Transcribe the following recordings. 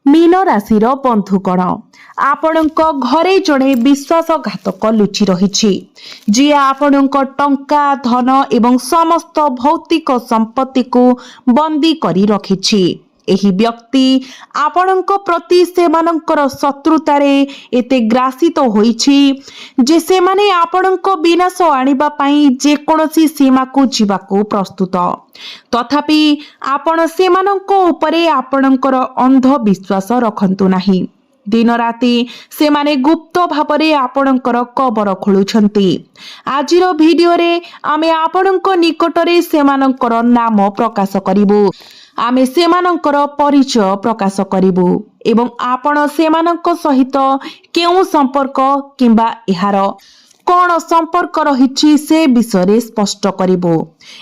Mean राशि बंधुगण आपणक घरे जड़े विश्वासघातक लुचि रही जी आपणक टंका धन एवं समस्त भौतिक संपत्ति को बंदी करी रखिछि। एही व्यक्ति आपणक प्रति सेमानंकर शत्रुतारे एते ग्रासित होइछि जे सेमाने आपणक विनाश आनिबा पई जे कोनोसी सीमा को जीवाको प्रस्तुत। तथापि आपण सेमानंक उपरे आपणकर अंध विश्वास रखंतु नाही। दिन राति सेमाने गुप्त भावरे आपणकर कबर खोलुछंती। आजिर भिडियो रे आमे आपणक निकटरे सेमानंकर नाम प्रकाश करिबु। आमे सेमानंकर परिचय प्रकाश करिबु एवं आपण सेमानंक सहित केउ संपर्क किंबा एहार कौन संपर्क रही से विषय स्पष्ट करिबो।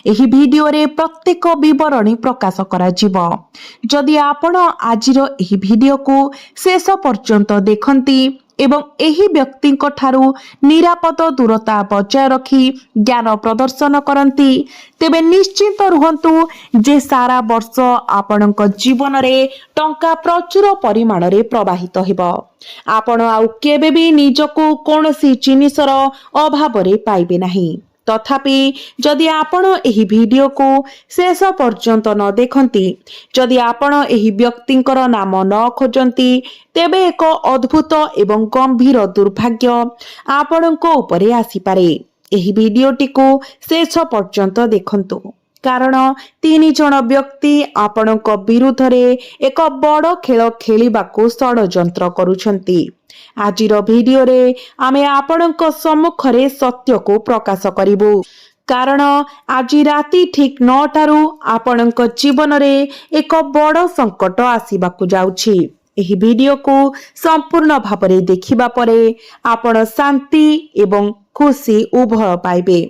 एही भिडियो रे प्रत्येक विवरणी प्रकाश करा जिवो। जदि आपण आजिर एही भिडियो को शेष पर्यंत देखंती एवं एही व्यक्तिंक ठारू निरापद दूरता बजाय रखी ज्ञान प्रदर्शन करंती तेबे निश्चित रुहंतु जे सारा वर्ष आपणक जीवन रे टंका प्रचुर परिमाण रे प्रवाहित हेबो। आपण आउ केबे भी निजको कोनोसी जिनिसर अभाव रे पाइबे नाही। तथापि जदि आपण एही वीडियो को शेष पर्यंत न देखंती, जदि आपण एही व्यक्तिंकर नाम न खोजंती तेबे एक अद्भुत एवं गंभीर दुर्भाग्य आपणको उपरे आसी पारे। एही वीडियोटी को शेष पर्यंत देखंतु कारण 3 जण व्यक्ति आपणक विरुद्ध रे एक बड़ खेल खेलिबाको षड्यंत्र करूछंती। आजिर भिडियो रे आमे आपणक सम्मुखरे सत्य को प्रकाश करिबु कारण आज राति ठीक 9 टारू आपणक जीवन रे एक बड़ संकट आसीबाकू जाउछि। एही वीडियो को संपूर्ण भाबरे देखिबा परे आपण शांति एवं खुशी उभय पाइबे।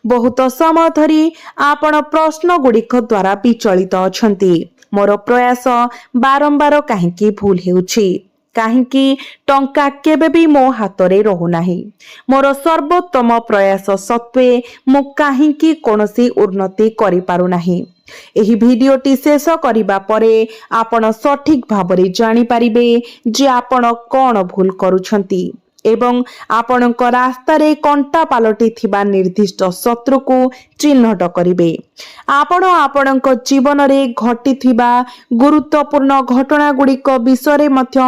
बहुत समय धरी आपण प्रश्न गुड़िक द्वारा विचलित अछंती। मोर प्रयास बारंबार काहेकि भूल हेउछि, काहेकि टंका केबे भी मो हातरे रहु नाही। मोर सर्वोत्तम प्रयास सत्वे मु काहेकि कोनोसी उन्नति करि पारु नाही। एही भिडियोटी शेष करिबा परे आपण सठिक भाबरे जानि पारिबे जे आपण कोन भूल करूछंती एवं आपणक रास्ता रे कंटा पालटी थिबा निर्दिष्ट शत्रु को चिन्हट करिबे। आपण आपणक जीवन रे घटिथिबा गुरुत्वपूर्ण घटना गुड़िक विषय मध्य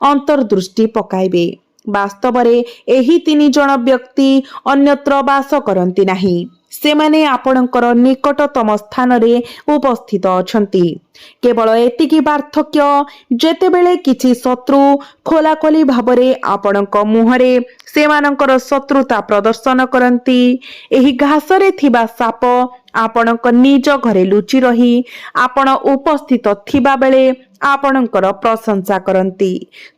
अंतर्दृष्टि पकाइबे। वास्तव रे एही 3 जण व्यक्ति अन्यत्र वास करंती नाही। सेमाने आपणकर निकटतम स्थान रे उपस्थित अछंती। केवल एतिकी पार्थक्य जेतेबेले किछि शत्रु खोलाखोली भाबरे आपणक मुहरे सेमानकर शत्रुता प्रदर्शन करंती, एही घासरे थिबा साप आपणक निज घरे लुचि रही आपण उपस्थित थिबा बेले आपणकर प्रशंसा करंती।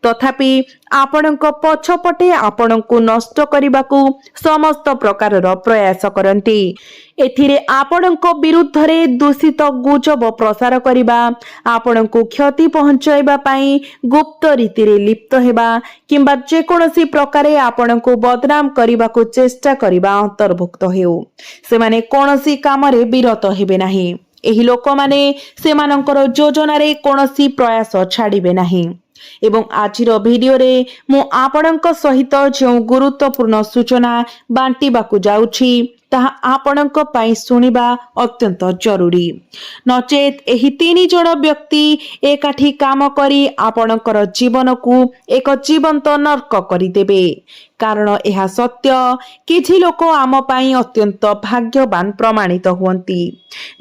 तथापि आपणक पछपटे आपणको नष्ट करिबाकू समस्त प्रकारर प्रयास करंती। एथिरे आपणक विरुद्ध रे दूषित गुजब प्रसार करिबा, आपणको क्षति पहुंचाइबा पई गुप्त रीति रे लिप्त हेबा किंबा जे कोनोसी प्रकारे आपणको बदनाम करिबाकू चेष्टा करिबा अंतर्भुक्त हेउ। सेमाने कोनोसी काम रे विरत हेबे नाही। एही लोक माने सेमानंकर योजना रे कोनोसी प्रयास छाड़िबे नाही। एवं आजिर भिडियो रे मु आपणक सहित जो गुरुत्वपूर्ण सूचना बांटीबाकू जाउछि ताहा आपणक पई सुनिबा अत्यंत जरूरी। नचेत एही 3 जण व्यक्ति एकाठी काम करी आपणकर जीवन को एक जीवंत नर्क करी देबे। कारण यह सत्य किछि लोक आम पई अत्यंत भाग्यवान प्रमाणित हुअंती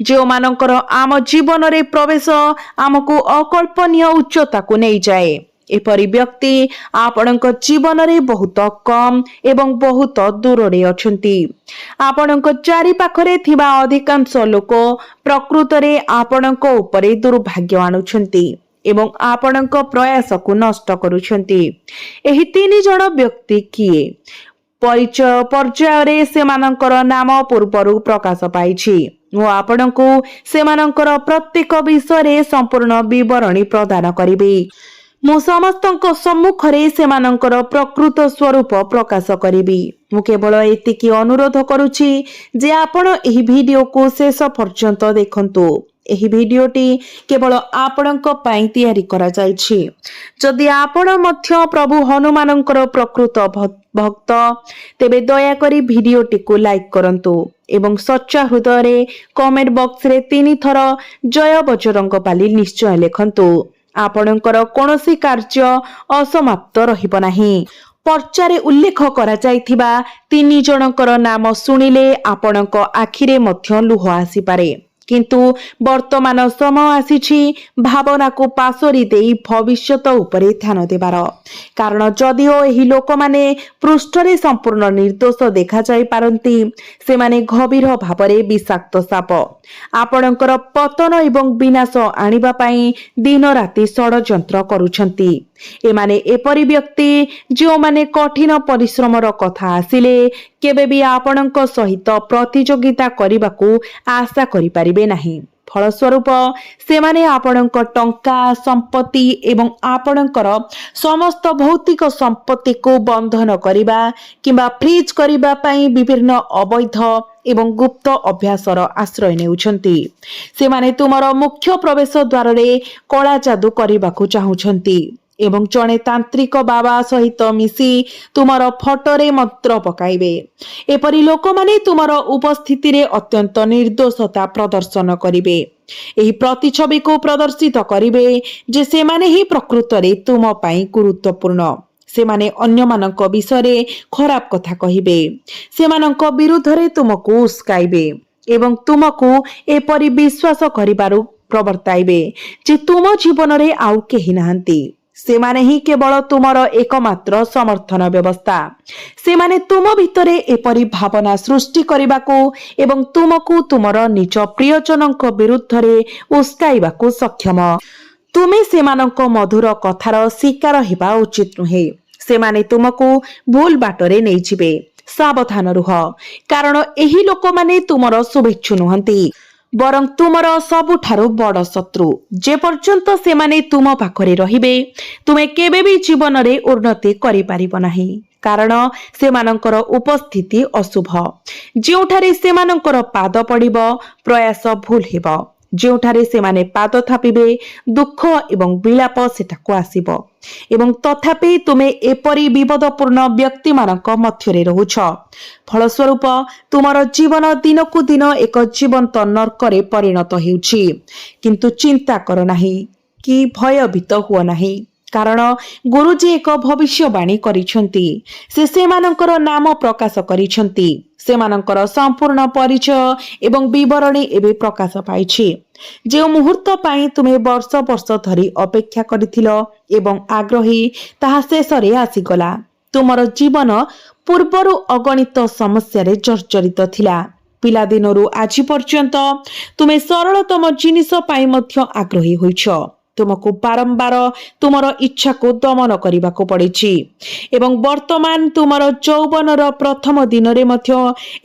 जो मानकर आम जीवन रे प्रवेश आमको अकल्पनीय उच्चता को नहीं जाए। एपरि व्यक्ति आपणक जीवन रे बहुत कम एवं बहुत दूर रे अछंती। आपणक चारि पाखरे थिबा अधिकांश लोक प्रकृत रे आपणक उपरे दुर्भाग्य आनुछंती एवं आपणक प्रयास को नष्ट करूछंती। एही 3 जण व्यक्ति किए परिचय पर्याय रे सेमानंकर नाम पूर्वरु प्रकाश पाइछि। मु आपणको सेमानंकर प्रत्येक विषय रे संपूर्ण विवरणी प्रदान करिबे। मु समस्तक सम्मुखरे सेमानंकर प्रकृत स्वरूप प्रकाश करिबी। मु केवल एतिकी अनुरोध करूछि जे आपण एही वीडियो को शेष पर्यंत देखंतु ଏହି ଭିଡିଓଟି କେବଳ ଆପଣଙ୍କ ପାଇଁ ତିଆରି କରାଯାଇଛି। ଯଦି ଆପଣ ମଧ୍ୟ ପ୍ରଭୁ ହନୁମାନଙ୍କର ପ୍ରକୃତ ଭକ୍ତ ତେବେ ଦୟାକରି ଭିଡିଓଟିକୁ ଲାଇକ୍ କରନ୍ତୁ ଏବଂ ସଚ୍ଚା ହୃଦୟରେ କମେଣ୍ଟ ବକ୍ସରେ 3 ଥର ଜୟ ବଜରଙ୍ଗବାଲି ନିଶ୍ଚୟ ଲେଖନ୍ତୁ। ଆପଣଙ୍କର କୌଣସି କାର୍ଯ୍ୟ ଅସମାପ୍ତ ରହିବ ନାହିଁ। ପର୍ଚ୍ଚାରେ ଉଲ୍ଲେଖ କରାଯାଇଥିବା 3 ଜଣଙ୍କର ନାମ ଶୁଣିଲେ ଆପଣଙ୍କ ଆଖିରେ ମଧ୍ୟ ଲୁହ ଆସିପାରେ, କିନ୍ତୁ ବର୍ତ୍ତମାନ ସମୟ ଆସିଛି ଭାବନାକୁ ପାସୋରି ଦେଇ ଭବିଷ୍ୟତ ଉପରେ ଧ୍ୟାନ ଦେବାର। କାରଣ ଯଦିଓ ଏହି ଲୋକମାନେ ପୃଷ୍ଠରେ ସମ୍ପୂର୍ଣ୍ଣ ନିର୍ଦ୍ଦୋଷ ଦେଖାଯାଇପାରନ୍ତି, ସେମାନେ ଗଭୀର ଭାବରେ ବିଷାକ୍ତ ସାପ। ଆପଣଙ୍କର ପତନ ଏବଂ ବିନାଶ ଆଣିବା ପାଇଁ ଦିନ ରାତି ଷଡ଼ଯନ୍ତ୍ର କରୁଛନ୍ତି। ଏମାନେ ଏପରି ବ୍ୟକ୍ତି ଯେଉଁମାନେ କଠିନ ପରିଶ୍ରମର କଥା ଆସିଲେ କେବେ ବି ଆପଣଙ୍କ ସହିତ ପ୍ରତିଯୋଗିତା କରିବାକୁ ଆଶା କରିପାରିବେ ନାହିଁ। ଫଳସ୍ୱରୂପ ସେମାନେ ଆପଣଙ୍କ ଟଙ୍କା, ସମ୍ପତ୍ତି ଏବଂ ଆପଣଙ୍କର ସମସ୍ତ ଭୌତିକ ସମ୍ପତ୍ତିକୁ ବନ୍ଧନ କରିବା କିମ୍ବା ଫ୍ରିଜ୍ କରିବା ପାଇଁ ବିଭିନ୍ନ ଅବୈଧ ଏବଂ ଗୁପ୍ତ ଅଭ୍ୟାସର ଆଶ୍ରୟ ନେଉଛନ୍ତି। ସେମାନେ ତୁମର ମୁଖ୍ୟ ପ୍ରବେଶ ଦ୍ୱାରରେ କଳା ଯାଦୁ କରିବାକୁ ଚାହୁଁଛନ୍ତି ଏବଂ ଜଣେ ତାନ୍ତ୍ରିକ ବାବା ସହିତ ମିଶି ତୁମର ଫଟୋରେ ମନ୍ତ୍ର ପକାଇବେ। ଏପରି ଲୋକମାନେ ତୁମର ଉପସ୍ଥିତିରେ ଅତ୍ୟନ୍ତ ନିର୍ଦ୍ଦୋଷତା ପ୍ରଦର୍ଶନ କରିବେ। ଏହି ପ୍ରତିଛବିକୁ ପ୍ରଦର୍ଶିତ କରିବେ ଯେ ସେମାନେ ହିଁ ପ୍ରକୃତରେ ତୁମ ପାଇଁ ଗୁରୁତ୍ୱପୂର୍ଣ୍ଣ। ସେମାନେ ଅନ୍ୟମାନଙ୍କ ବିଷୟରେ ଖରାପ କଥା କହିବେ, ସେମାନଙ୍କ ବିରୁଦ୍ଧରେ ତୁମକୁ ଉସ୍କାଇବେ ଏବଂ ତୁମକୁ ଏପରି ବିଶ୍ୱାସ କରିବାରୁ ପ୍ରବର୍ତ୍ତାଇବେ ଯେ ତୁମ ଜୀବନରେ ଆଉ କେହି ନାହାନ୍ତି। ସେମାନେ ହିଁ କେବଳ ତୁମର ଏକମାତ୍ର ସମର୍ଥନ ବ୍ୟବସ୍ଥା। ସେମାନେ ତୁମ ଭିତରେ ଏପରି ଭାବନା ସୃଷ୍ଟି କରିବାକୁ ଏବଂ ତୁମକୁ ତୁମର ନିଜ ପ୍ରିୟଜନଙ୍କ ବିରୁଦ୍ଧରେ ଉସ୍କାଇବାକୁ ସକ୍ଷମ। ତୁମେ ସେମାନଙ୍କ ମଧୁର କଥାର ଶିକାର ହେବା ଉଚିତ ନୁହେଁ। ସେମାନେ ତୁମକୁ ଭୁଲ ବାଟରେ ନେଇଯିବେ। ସାବଧାନ ରୁହ, କାରଣ ଏହି ଲୋକମାନେ ତୁମର ଶୁଭେଚ୍ଛୁ ନୁହନ୍ତି, ବରଂ ତୁମର ସବୁଠାରୁ ବଡ଼ ଶତ୍ରୁ। ଯେ ପର୍ଯ୍ୟନ୍ତ ସେମାନେ ତୁମ ପାଖରେ ରହିବେ ତୁମେ କେବେ ବି ଜୀବନରେ ଉନ୍ନତି କରିପାରିବ ନାହିଁ, କାରଣ ସେମାନଙ୍କର ଉପସ୍ଥିତି ଅଶୁଭ। ଯେଉଁଠାରେ ସେମାନଙ୍କର ପାଦ ପଡ଼ିବ ପ୍ରୟାସ ଭୁଲ ହେବ। ଯେଉଁଠାରେ ସେମାନେ ପାଦ ଥାପିବେ ଦୁଃଖ ଏବଂ ବିଳାପ ସେଠାକୁ ଆସିବ। ଏବଂ ତଥାପି ତୁମେ ଏପରି ବିପଦପୂର୍ଣ୍ଣ ବ୍ୟକ୍ତିମାନଙ୍କ ମଧ୍ୟରେ ରହୁଛ। ଫଳସ୍ୱରୂପ ତୁମର ଜୀବନ ଦିନକୁ ଦିନ ଏକ ଜୀବନ୍ତ ନର୍କରେ ପରିଣତ ହେଉଛି। କିନ୍ତୁ ଚିନ୍ତା କର ନାହିଁ କି ଭୟଭୀତ ହୁଅ ନାହିଁ, କାରଣ ଗୁରୁଜୀ ଏକ ଭବିଷ୍ୟବାଣୀ କରିଛନ୍ତି। ସେ ସେମାନଙ୍କର ନାମ ପ୍ରକାଶ କରିଛନ୍ତି। ସେମାନଙ୍କର ସମ୍ପୂର୍ଣ୍ଣ ପରିଚୟ ଏବଂ ବିବରଣୀ ଏବେ ପ୍ରକାଶ ପାଇଛି। ଯେଉଁ ମୁହୂର୍ତ୍ତ ପାଇଁ ତୁମେ ବର୍ଷ ବର୍ଷ ଧରି ଅପେକ୍ଷା କରିଥିଲ ଏବଂ ଆଗ୍ରହୀ, ତାହା ଶେଷରେ ଆସିଗଲା। ତୁମର ଜୀବନ ପୂର୍ବରୁ ଅଗଣିତ ସମସ୍ୟାରେ ଜର୍ଜରିତ ଥିଲା। ପିଲାଦିନରୁ ଆଜି ପର୍ଯ୍ୟନ୍ତ ତୁମେ ସରଳତମ ଜିନିଷ ପାଇଁ ମଧ୍ୟ ଆଗ୍ରହୀ ହୋଇଛ। ତୁମକୁ ବାରମ୍ବାର ତୁମର ଇଚ୍ଛାକୁ ଦମନ କରିବାକୁ ପଡ଼ିଛି ଏବଂ ବର୍ତ୍ତମାନ ତୁମର ଯୌବନର ପ୍ରଥମ ଦିନରେ ମଧ୍ୟ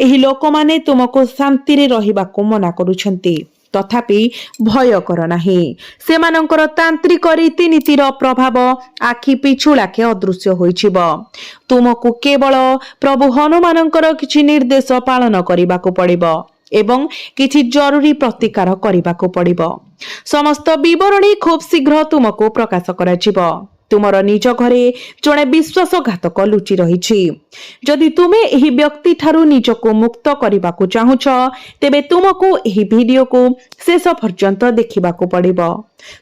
ଏହି ଲୋକମାନେ ତୁମକୁ ଶାନ୍ତିରେ ରହିବାକୁ ମନା କରୁଛନ୍ତି। ତଥାପି ଭୟ କର ନାହିଁ। ସେମାନଙ୍କର ତାନ୍ତ୍ରିକ ରୀତିନୀତିର ପ୍ରଭାବ ଆଖି ପିଛୁଳାକେ ଅଦୃଶ୍ୟ ହୋଇଯିବ। ତୁମକୁ କେବଳ ପ୍ରଭୁ ହନୁମାନଙ୍କର କିଛି ନିର୍ଦ୍ଦେଶ ପାଳନ କରିବାକୁ ପଡ଼ିବ ଏବଂ କିଛି ଜରୁରୀ ପ୍ରତିକାର କରିବାକୁ ପଡ଼ିବ। ସମସ୍ତ ବିବରଣୀ ଖୁବ୍ ଶୀଘ୍ର ତୁମକୁ ପ୍ରକାଶ କରାଯିବ। ତୁମର ନିଜ ଘରେ ଜଣେ ବିଶ୍ୱାସଘାତକ ଲୁଚି ରହିଛି। ଯଦି ତୁମେ ଏହି ବ୍ୟକ୍ତି ଠାରୁ ନିଜକୁ ମୁକ୍ତ କରିବାକୁ ଚାହୁଁଛ ତେବେ ତୁମକୁ ଏହି ଭିଡିଓକୁ ଶେଷ ପର୍ଯ୍ୟନ୍ତ ଦେଖିବାକୁ ପଡ଼ିବ।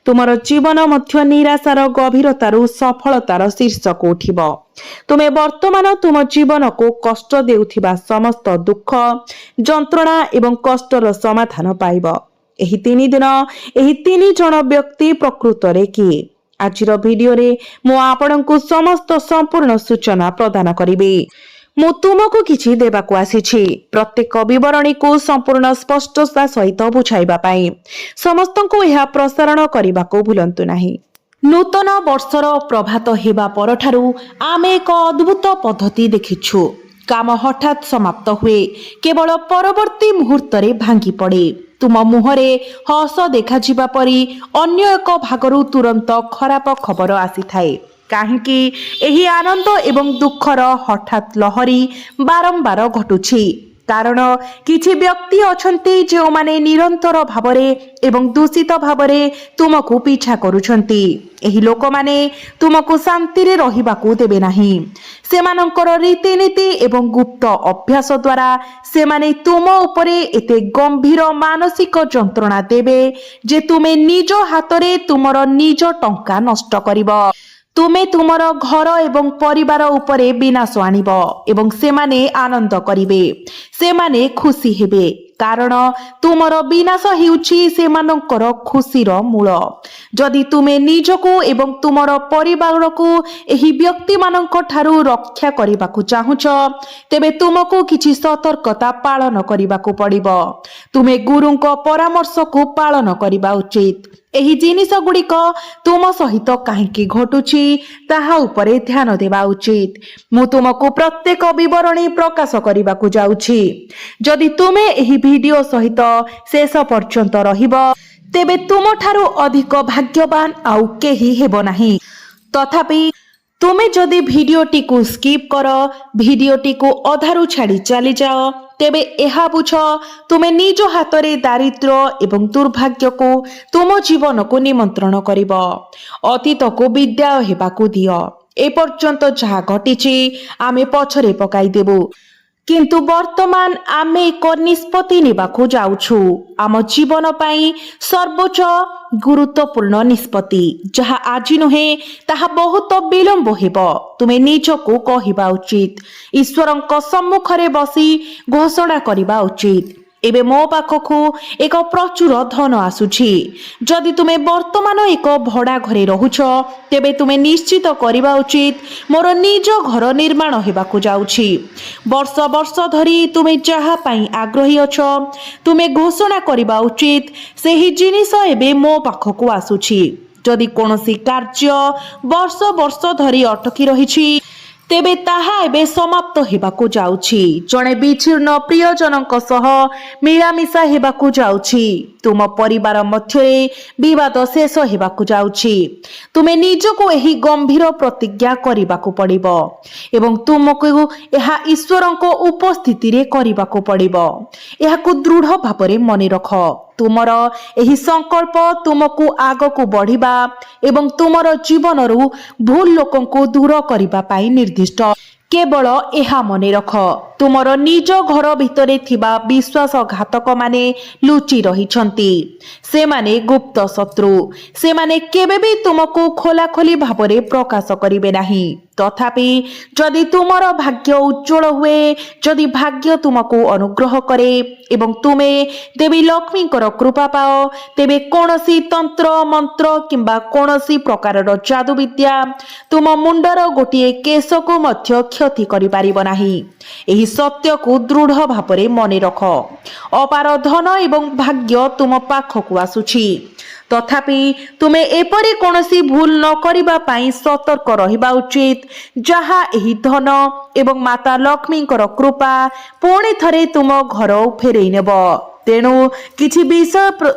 ତୁମର ଜୀବନ ମଧ୍ୟ ନିରାଶାର ଗଭୀରତାରୁ ସଫଳତାର ଶୀର୍ଷକୁ ଉଠିବ। ତୁମେ ବର୍ତ୍ତମାନ ତୁମ ଜୀବନକୁ କଷ୍ଟ ଦେଉଥିବା ସମସ୍ତ ଦୁଃଖ, ଯନ୍ତ୍ରଣା ଏବଂ କଷ୍ଟର ସମାଧାନ ପାଇବ। ଏହି 3 ଦିନ ଏହି 3 ଜଣ ବ୍ୟକ୍ତି ପ୍ରକୃତରେ କିଏ? ଆଜିର ଭିଡିଓରେ ମୁଁ ଆପଣଙ୍କୁ ସମସ୍ତ ସମ୍ପୂର୍ଣ୍ଣ ସୂଚନା ପ୍ରଦାନ କରିବି। ମୁଁ ତୁମକୁ କିଛି ଦେବାକୁ ଆସିଛି, ପ୍ରତ୍ୟେକ ବିବରଣୀକୁ ସମ୍ପୂର୍ଣ୍ଣ ସ୍ପଷ୍ଟତା ସହିତ ବୁଝାଇବା ପାଇଁ। ସମସ୍ତଙ୍କୁ ଏହା ପ୍ରସାରଣ କରିବାକୁ ଭୁଲନ୍ତୁ ନାହିଁ। ନୂତନ ବର୍ଷର ପ୍ରଭାତ ହେବା ପରଠାରୁ ଆମେ ଏକ ଅଦ୍ଭୁତ ପଦ୍ଧତି ଦେଖିଛୁ। କାମ ହଠାତ୍ ସମାପ୍ତ ହୁଏ, କେବଳ ପରବର୍ତ୍ତୀ ମୁହୂର୍ତ୍ତରେ ଭାଙ୍ଗି ପଡ଼େ। ତୁମ ମୁହଁରେ ହସ ଦେଖାଯିବା ପରି ଅନ୍ୟ ଏକ ଭାଗରୁ ତୁରନ୍ତ ଖରାପ ଖବର ଆସିଥାଏ। କାହିଁକି ଏହି ଆନନ୍ଦ ଏବଂ ଦୁଃଖର ହଠାତ୍ ଲହରୀ ବାରମ୍ବାର ଘଟୁଛି? କାରଣ କିଛି ବ୍ୟକ୍ତି ଅଛନ୍ତି ଯେଉଁମାନେ ନିରନ୍ତର ଭାବରେ ଏବଂ ଦୂଷିତ ଭାବରେ ତୁମକୁ ପିଛା କରୁଛନ୍ତି। ଏହି ଲୋକମାନେ ତୁମକୁ ଶାନ୍ତିରେ ରହିବାକୁ ଦେବେ ନାହିଁ। ସେମାନଙ୍କର ରୀତିନୀତି ଏବଂ ଗୁପ୍ତ ଅଭ୍ୟାସ ଦ୍ୱାରା ସେମାନେ ତୁମ ଉପରେ ଏତେ ଗମ୍ଭୀର ମାନସିକ ଯନ୍ତ୍ରଣା ଦେବେ ଯେ ତୁମେ ନିଜ ହାତରେ ତୁମର ନିଜ ଟଙ୍କା ନଷ୍ଟ କରିବ। ତୁମେ ତୁମର ଘର ଏବଂ ପରିବାର ଉପରେ ବିନାଶ ଆଣିବ ଏବଂ ସେମାନେ ଆନନ୍ଦ କରିବେ, ସେମାନେ ଖୁସି ହେବେ, କାରଣ ତୁମର ବିନାଶ ହେଉଛି ସେମାନଙ୍କର ଖୁସିର ମୂଳ। ଯଦି ତୁମେ ନିଜକୁ ଏବଂ ତୁମର ପରିବାରକୁ ଏହି ବ୍ୟକ୍ତିମାନଙ୍କ ଠାରୁ ରକ୍ଷା କରିବାକୁ ଚାହୁଁଛ, ତେବେ ତୁମକୁ କିଛି ସତର୍କତା ପାଳନ କରିବାକୁ ପଡ଼ିବ। ତୁମେ ଗୁରୁଙ୍କ ପରାମର୍ଶକୁ ପାଳନ କରିବା ଉଚିତ। ଏହି ଜିନିଷ ଗୁଡ଼ିକ ତୁମ ସହିତ କାହିଁକି ଘଟୁଛି ତାହା ଉପରେ ଧ୍ୟାନ ଦେବା ଉଚିତ। ମୁଁ ତୁମକୁ ପ୍ରତ୍ୟେକ ବିବରଣୀ ପ୍ରକାଶ କରିବାକୁ ଯାଉଛି। ଯଦି ତୁମେ ଏହି ଭିଡିଓ ସହିତ ଶେଷ ପର୍ଯ୍ୟନ୍ତ ରହିବ, ତେବେ ତୁମଠାରୁ ଅଧିକ ଭାଗ୍ୟବାନ ଆଉ କେହି ହେବ ନାହିଁ। ତଥାପି ତୁମେ ଯଦି ଭିଡିଓଟିକୁ ସ୍କିପ୍ କର, ଭିଡିଓଟିକୁ ଅଧାରୁ ଛାଡ଼ି ଚାଲିଯାଅ, ତେବେ ଏହା ବୁଝ ତୁମେ ନିଜ ହାତରେ ଦାରିଦ୍ର୍ୟ ଏବଂ ଦୁର୍ଭାଗ୍ୟକୁ ତୁମ ଜୀବନକୁ ନିମନ୍ତ୍ରଣ କରିବ। ଅତୀତକୁ ବିଦାୟ ହେବାକୁ ଦିଅ। ଏପର୍ଯ୍ୟନ୍ତ ଯାହା ଘଟିଛି ଆମେ ପଛରେ ପକାଇଦେବୁ, କିନ୍ତୁ ବର୍ତ୍ତମାନ ଆମେ ଏକ ନିଷ୍ପତ୍ତି ନେବାକୁ ଯାଉଛୁ, ଆମ ଜୀବନ ପାଇଁ ସର୍ବୋଚ୍ଚ ଗୁରୁତ୍ୱପୂର୍ଣ୍ଣ ନିଷ୍ପତ୍ତି। ଯାହା ଆଜି ନୁହେଁ ତାହା ବହୁତ ବିଳମ୍ବ ହେବ। ତୁମେ ନିଜକୁ କହିବା ଉଚିତ, ଈଶ୍ୱରଙ୍କ ସମ୍ମୁଖରେ ବସି ଘୋଷଣା କରିବା ଉଚିତ, ଏବେ ମୋ ପାଖକୁ ଏକ ପ୍ରଚୁର ଧନ ଆସୁଛି। ଯଦି ତୁମେ ବର୍ତ୍ତମାନ ଏକ ଭଡ଼ା ଘରେ ରହୁଛ, ତେବେ ତୁମେ ନିଶ୍ଚିତ କରିବା ଉଚିତ ମୋର ନିଜ ଘର ନିର୍ମାଣ ହେବାକୁ ଯାଉଛି। ବର୍ଷ ବର୍ଷ ଧରି ତୁମେ ଯାହା ପାଇଁ ଆଗ୍ରହୀ ଅଛ, ତୁମେ ଘୋଷଣା କରିବା ଉଚିତ ସେହି ଜିନିଷ ଏବେ ମୋ ପାଖକୁ ଆସୁଛି। ଯଦି କୌଣସି କାର୍ଯ୍ୟ ବର୍ଷ ବର୍ଷ ଧରି ଅଟକି ରହିଛି, ତେବେ ତାହା ଏବେ ସମାପ୍ତ ହେବାକୁ ଯାଉଛି। ଜଣେ ବିଚ୍ଛିନ୍ନ ପ୍ରିୟଜନଙ୍କ ସହ ମିଳାମିଶା ହେବାକୁ ଯାଉଛି। ତୁମ ପରିବାର ମଧ୍ୟରେ ବିବାଦ ଶେଷ ହେବାକୁ ଯାଉଛି। ତୁମେ ନିଜକୁ ଏହି ଗମ୍ଭୀର ପ୍ରତିଜ୍ଞା କରିବାକୁ ପଡ଼ିବ ଏବଂ ତୁମକୁ ଏହା ଈଶ୍ୱରଙ୍କ ଉପସ୍ଥିତିରେ କରିବାକୁ ପଡ଼ିବ। ଏହାକୁ ଦୃଢ଼ ଭାବରେ ମନେ ରଖ। ତୁମର ଏହି ସଂକଳ୍ପ ତୁମକୁ ଆଗକୁ ବଢ଼ିବା ଏବଂ ତୁମର ଜୀବନରୁ ଭୁଲ ଲୋକଙ୍କୁ ଦୂର କରିବା ପାଇଁ ନିର୍ଦ୍ଦିଷ୍ଟ। କେବଳ ଏହା ମନେ ରଖ, ତୁମର ନିଜ ଘର ଭିତରେ ଥିବା ବିଶ୍ୱାସଘାତକମାନେ ଲୁଚି ରହିଛନ୍ତି। ସେମାନେ ଗୁପ୍ତ ଶତ୍ରୁ। ସେମାନେ କେବେ ବି ତୁମକୁ ଖୋଲାଖୋଲି ଭାବରେ ପ୍ରକାଶ କରିବେ ନାହିଁ। ତଥାପି ଯଦି ତୁମର ଭାଗ୍ୟ ଉଜ୍ଜଳ ହୁଏ, ଯଦି ଭାଗ୍ୟ ତୁମକୁ ଅନୁଗ୍ରହ କରେ ଏବଂ ତୁମେ ଦେବୀ ଲକ୍ଷ୍ମୀଙ୍କର କୃପା ପାଅ, ତେବେ କୌଣସି ତନ୍ତ୍ର ମନ୍ତ୍ର କିମ୍ବା କୌଣସି ପ୍ରକାରର ଯାଦୁବିଦ୍ୟା ତୁମ ମୁଣ୍ଡର ଗୋଟିଏ କେଶକୁ ମଧ୍ୟ କ୍ଷତି କରିପାରିବ ନାହିଁ। ଏହି ସତ୍ୟକୁ ଦୃଢ଼ ଭାବରେ ମନେ ରଖ। ଅପାର ଧନ ଏବଂ ଭାଗ୍ୟ ତୁମ ପାଖକୁ ଆସୁଛି। ତଥାପି ତୁମେ ଏପରି କୌଣସି ଭୁଲ ନ କରିବା ପାଇଁ ସତର୍କ ରହିବା ଉଚିତ, ଯାହା ଏହି ଧନ ଏବଂ ମାତା ଲକ୍ଷ୍ମୀଙ୍କର କୃପା ପୁଣି ଥରେ ତୁମ ଘର ଫେରାଇ ନେବ। ତେଣୁ କିଛି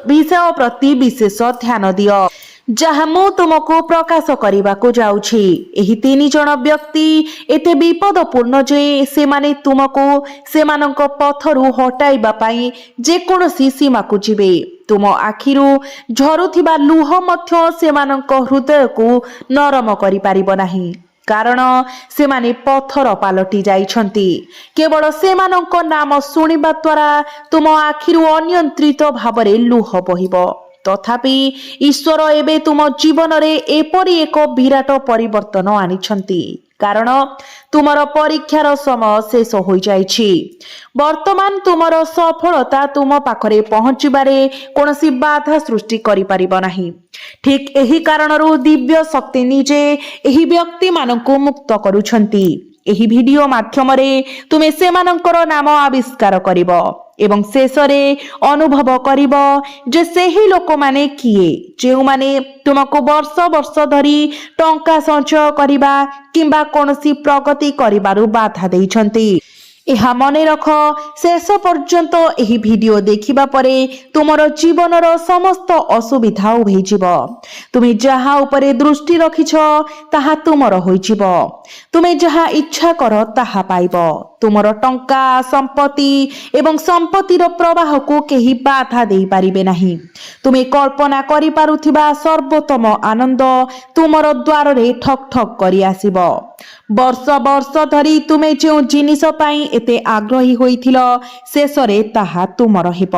ବିଷୟ ପ୍ରତି ବିଶେଷ ଧ୍ୟାନ ଦିଅ, ଯାହା ମୁଁ ତୁମକୁ ପ୍ରକାଶ କରିବାକୁ ଯାଉଛି। ଏହି 3 ଜଣ ବ୍ୟକ୍ତି ଏତେ ବିପଦପୂର୍ଣ୍ଣ ଯେ ସେମାନେ ତୁମକୁ ସେମାନଙ୍କ ପଥରୁ ହଟାଇବା ପାଇଁ ଯେକୌଣସି ସୀମାକୁ ଯିବେ। ତୁମ ଆଖିରୁ ଝରୁଥିବା ଲୁହ ମଧ୍ୟ ସେମାନଙ୍କ ହୃଦୟକୁ ନରମ କରିପାରିବ ନାହିଁ, କାରଣ ସେମାନେ ପଥର ପାଲଟି ଯାଇଛନ୍ତି। କେବଳ ସେମାନଙ୍କ ନାମ ଶୁଣିବା ଦ୍ୱାରା ତୁମ ଆଖିରୁ ଅନିୟନ୍ତ୍ରିତ ଭାବରେ ଲୁହ ବୋହିବ। ତଥାପି ଈଶ୍ୱର ଏବେ ତୁମ ଜୀବନରେ ଏପରି ଏକ ବିରାଟ ପରିବର୍ତ୍ତନ ଆଣିଛନ୍ତି, କାରଣ ତୁମର ପରୀକ୍ଷାର ସମୟ ଶେଷ ହୋଇଯାଇଛି। ବର୍ତ୍ତମାନ ତୁମର ସଫଳତା ତୁମ ପାଖରେ ପହଞ୍ଚିବାରେ କୌଣସି ବାଧା ସୃଷ୍ଟି କରିପାରିବ ନାହିଁ। ଠିକ୍ ଏହି କାରଣରୁ ଦିବ୍ୟ ଶକ୍ତି ନିଜେ ଏହି ବ୍ୟକ୍ତିମାନଙ୍କୁ ମୁକ୍ତ କରୁଛନ୍ତି। ଏହି ଭିଡିଓ ମାଧ୍ୟମରେ ତୁମେ ସେମାନଙ୍କର ନାମ ଆବିଷ୍କାର କରିବ ଏବଂ ଶେଷରେ ଅନୁଭବ କରିବ ଯେ ସେହି ଲୋକମାନେ କିଏ, ଯେଉଁମାନେ ତୁମକୁ ବର୍ଷ ବର୍ଷ ଧରି ଟଙ୍କା ସଞ୍ଚୟ କରିବା କିମ୍ବା କୌଣସି ପ୍ରଗତି କରିବାରୁ ବାଧା ଦେଇଛନ୍ତି। ଏହା ମନେ ରଖ, ଶେଷ ପର୍ଯ୍ୟନ୍ତ ଏହି ଭିଡିଓ ଦେଖିବା ପରେ ତୁମର ଜୀବନର ସମସ୍ତ ଅସୁବିଧା ଉଭେଇଯିବ। ତୁମେ ଯାହା ଉପରେ ଦୃଷ୍ଟି ରଖିଛ ତାହା ତୁମର ହୋଇଯିବ। ତୁମେ ଯାହା ଇଚ୍ଛା କର ତାହା ପାଇବ। ତୁମର ଟଙ୍କା, ସମ୍ପତ୍ତି ଏବଂ ସମ୍ପତ୍ତିର ପ୍ରବାହକୁ କେହି ବାଧା ଦେଇପାରିବେ ନାହିଁ। ତୁମେ କଳ୍ପନା କରିପାରୁଥିବା ସର୍ବୋତ୍ତମ ଆନନ୍ଦ ତୁମର ଦ୍ୱାରରେ ଠକ୍ ଠକ୍ କରି ଆସିବ। ବର୍ଷ ବର୍ଷ ଧରି ତୁମେ ଯେଉଁ ଜିନିଷ ପାଇଁ ଏତେ ଆଗ୍ରହୀ ହୋଇଥିଲ, ଶେଷରେ ତାହା ତୁମର ହେବ।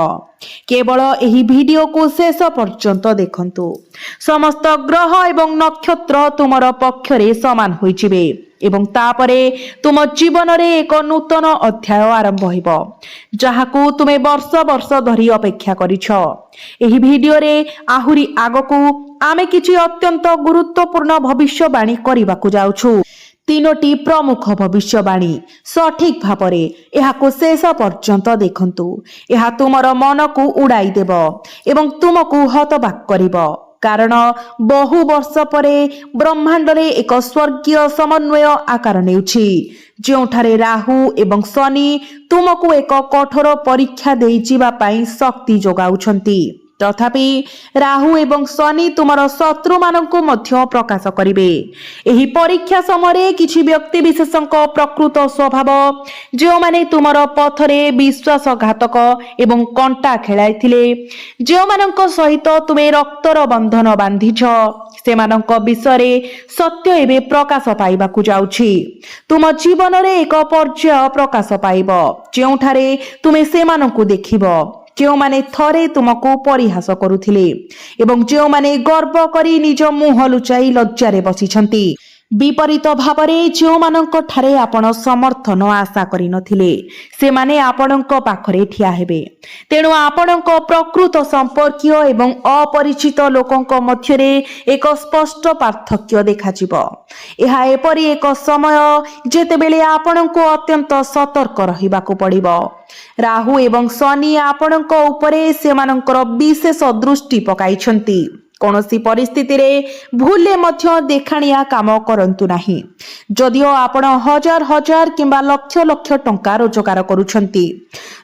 କେବଳ ଏହି ଭିଡିଓକୁ ଶେଷ ପର୍ଯ୍ୟନ୍ତ ଦେଖନ୍ତୁ। ସମସ୍ତ ଗ୍ରହ ଏବଂ ନକ୍ଷତ୍ର ତୁମର ପକ୍ଷରେ ସମାନ ହୋଇଯିବେ ଏବଂ ତାପରେ ତୁମ ଜୀବନରେ ଏକ ନୂତନ ଅଧ୍ୟାୟ ଆରମ୍ଭ ହେବ, ଯାହାକୁ ତୁମେ ବର୍ଷ ବର୍ଷ ଧରି ଅପେକ୍ଷା କରିଛ। ଏହି ଭିଡିଓରେ ଆହୁରି ଆଗକୁ ଆମେ କିଛି ଅତ୍ୟନ୍ତ ଗୁରୁତ୍ୱପୂର୍ଣ୍ଣ ଭବିଷ୍ୟବାଣୀ କରିବାକୁ ଯାଉଛୁ। ତିନୋଟି ପ୍ରମୁଖ ଭବିଷ୍ୟବାଣୀ। ସଠିକ ଭାବରେ ଏହାକୁ ଶେଷ ପର୍ଯ୍ୟନ୍ତ ଦେଖନ୍ତୁ। ଏହା ତୁମର ମନକୁ ଉଡାଇ ଦେବ ଏବଂ ତୁମକୁ ହତବାକ୍ କରିବ, କାରଣ ବହୁ ବର୍ଷ ପରେ ବ୍ରହ୍ମାଣ୍ଡରେ ଏକ ସ୍ୱର୍ଗୀୟ ସମନ୍ୱୟ ଆକାର ନେଉଛି, ଯେଉଁଠାରେ ରାହୁ ଏବଂ ଶନି ତୁମକୁ ଏକ କଠୋର ପରୀକ୍ଷା ଦେଇ ଯିବା ପାଇଁ ଶକ୍ତି ଯୋଗାଉଛନ୍ତି। ତଥାପି ରାହୁ ଏବଂ ଶନି ତୁମର ଶତ୍ରୁମାନଙ୍କୁ ମଧ୍ୟ ପ୍ରକାଶ କରିବେ। ଏହି ପରୀକ୍ଷା ସମୟରେ କିଛି ବ୍ୟକ୍ତି ବିଶେଷଙ୍କ ପ୍ରକୃତ ସ୍ୱଭାବ, ଯେଉଁମାନେ ତୁମର ପଥରେ ବିଶ୍ୱାସଘାତକ ଏବଂ କଣ୍ଟା ଖେଳାଇଥିଲେ, ଯେଉଁମାନଙ୍କ ସହିତ ତୁମେ ରକ୍ତର ବନ୍ଧନ ବାନ୍ଧିଛ, ସେମାନଙ୍କ ବିଷୟରେ ସତ୍ୟ ଏବେ ପ୍ରକାଶ ପାଇବାକୁ ଯାଉଛି। ତୁମ ଜୀବନରେ ଏକ ପର୍ଯ୍ୟାୟ ପ୍ରକାଶ ପାଇବ, ଯେଉଁଠାରେ ତୁମେ ସେମାନଙ୍କୁ ଦେଖିବ ଯେଉଁମାନେ ଥରେ ତୁମକୁ ପରିହାସ କରୁଥିଲେ ଏବଂ ଯେଉଁମାନେ ଗର୍ବ କରି ନିଜ ମୁହଁ ଲୁଚାଇ ଲଜ୍ଜାରେ ବସିଛନ୍ତି। ବିପରୀତ ଭାବରେ ଯେଉଁମାନଙ୍କ ଠାରେ ଆପଣ ସମର୍ଥନ ଆଶା କରିନଥିଲେ, ସେମାନେ ଆପଣଙ୍କ ପାଖରେ ଠିଆ ହେବେ। ତେଣୁ ଆପଣଙ୍କ ପ୍ରକୃତ ସମ୍ପର୍କୀୟ ଏବଂ ଅପରିଚିତ ଲୋକଙ୍କ ମଧ୍ୟରେ ଏକ ସ୍ପଷ୍ଟ ପାର୍ଥକ୍ୟ ଦେଖାଯିବ। ଏହା ଏପରି ଏକ ସମୟ ଯେତେବେଳେ ଆପଣଙ୍କୁ ଅତ୍ୟନ୍ତ ସତର୍କ ରହିବାକୁ ପଡ଼ିବ। ରାହୁ ଏବଂ ଶନି ଆପଣଙ୍କ ଉପରେ ସେମାନଙ୍କର ବିଶେଷ ଦୃଷ୍ଟି ପକାଇଛନ୍ତି। କୌଣସି ପରିସ୍ଥିତିରେ ଭୁଲରେ ମଧ୍ୟ ଦେଖାଣିଆ କାମ କରନ୍ତୁ ନାହିଁ। ଯଦିଓ ଆପଣ ହଜାର ହଜାର କିମ୍ବା ଲକ୍ଷ ଲକ୍ଷ ଟଙ୍କା ରୋଜଗାର କରୁଛନ୍ତି,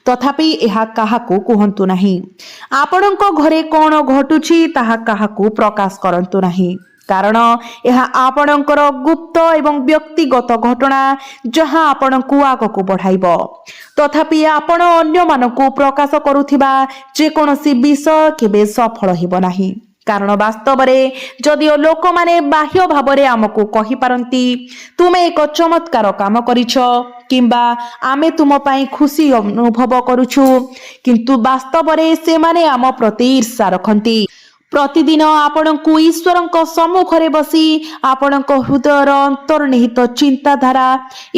ତଥାପି ଏହା କାହାକୁ କୁହନ୍ତୁ ନାହିଁ। ଆପଣଙ୍କ ଘରେ କ'ଣ ଘଟୁଛି ତାହା କାହାକୁ ପ୍ରକାଶ କରନ୍ତୁ ନାହିଁ, କାରଣ ଏହା ଆପଣଙ୍କର ଗୁପ୍ତ ଏବଂ ବ୍ୟକ୍ତିଗତ ଘଟଣା, ଯାହା ଆପଣଙ୍କୁ ଆଗକୁ ବଢ଼ାଇବ। ତଥାପି ଆପଣ ଅନ୍ୟମାନଙ୍କୁ ପ୍ରକାଶ କରୁଥିବା ଯେକୌଣସି ବିଷୟ କେବେ ସଫଳ ହେବ ନାହିଁ, କାରଣ ବାସ୍ତବରେ ଯଦିଓ ଲୋକମାନେ ବାହ୍ୟ ଭାବରେ ଆମକୁ କହିପାରନ୍ତି ତୁମେ ଏକ ଚମତ୍କାର କାମ କରିଛ କିମ୍ବା ଆମେ ତୁମ ପାଇଁ ଖୁସି ଅନୁଭବ କରୁଛୁ, କିନ୍ତୁ ବାସ୍ତବରେ ସେମାନେ ଆମ ପ୍ରତି ଈର୍ଷା ରଖନ୍ତି। ପ୍ରତିଦିନ ଆପଣଙ୍କୁ ଈଶ୍ୱରଙ୍କ ସମ୍ମୁଖରେ ବସି ଆପଣଙ୍କ ହୃଦୟର ଅନ୍ତର୍ନିହିତ ଚିନ୍ତାଧାରା